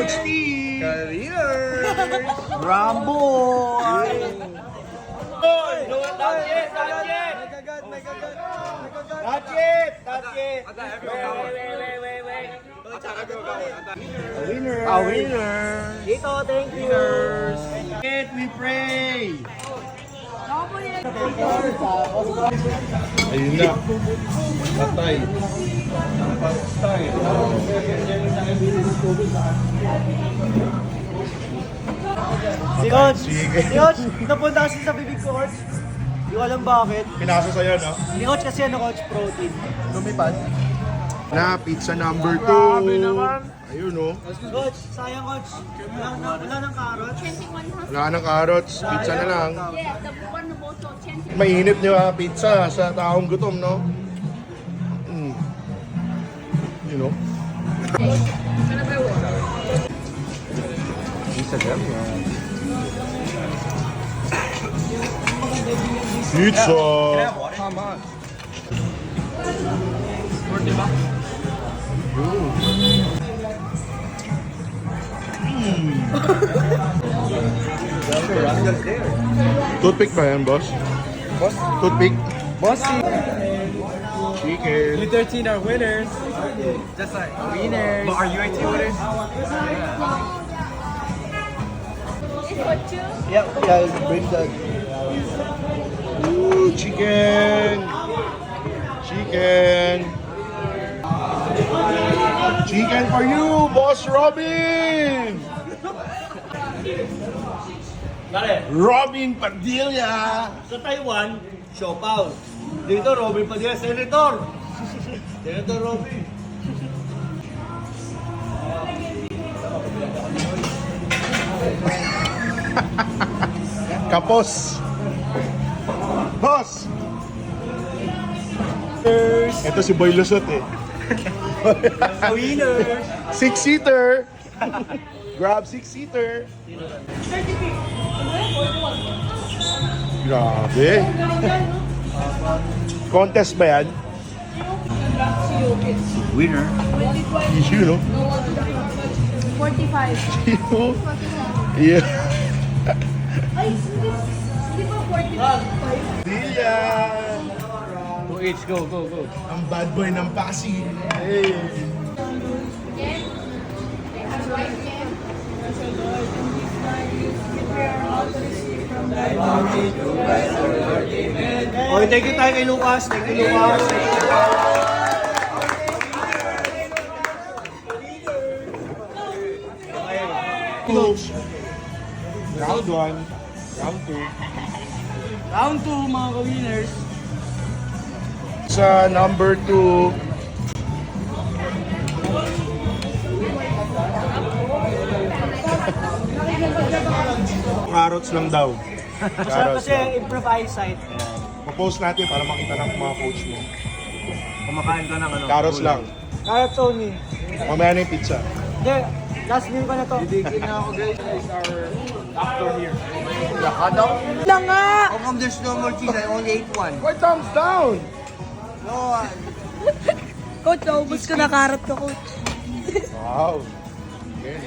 Coach T. Career. Rambo. A winner. Dito, thank you. It we pray. Ayun na. Patay. Si Coach. Sige. Si Coach, napunta kasi sa bibig ko, Coach. Hindi ko alam bakit. Pinasa sa'yo, no? Hindi, Coach, kasi ano, Coach, protein. Lumipad. Na, pizza number 2. Grabe naman. Ayun, no? Coach, sayang, Coach. Wala ng carrots. Wala nang carrots. Pizza na lang. Yeah, the one also 20. Mainit nyo pizza sa taong gutom, no? You know? Pizza! Come on. Toothpick ba yan, boss? Boss? Toothpick? Bossy. Chicken. You 13 are winners. Just like winners. But are you 18 winners? It's for two. Yeah, bring that. Ooh, chicken! Chicken! Chicken for you, Boss Robin! Robin Padilla! Sa Taiwan, Siopaw. Dito, Robin Padilla, Senator. Senator Robin. Kapos! Boss! Ito si Boy Lusot eh. Winners. 6-seater! Grab 6-seater! Grabe! Contest ba yan? Winner. You know? 45. You? Yeah. Ay, hindi ba 45? Dilla! 2 each. Go, go, go. Ang bad boy ng Pasig. Hey! Okay, thank you tayo kay Lucas. Thank you, Lucas. Coach. Round 1. Round 2. Round 2, mga ka-winners. Sa number 2. Carrots lang daw. Carrots Kasi lang. improvise site. Popost natin para makita ng mga coach mo. Kumakain ka ng ano? Carrots lang. Carrots only. Mamaya na yung pizza. Hindi, last meal ko na to. Bigyan na ako guys. Is our actor here. Na nga! How come there's no more cheese? I only ate one. Why thumbs down? No, Coach, naubos ko na carrot ko, Coach. Wow. Okay.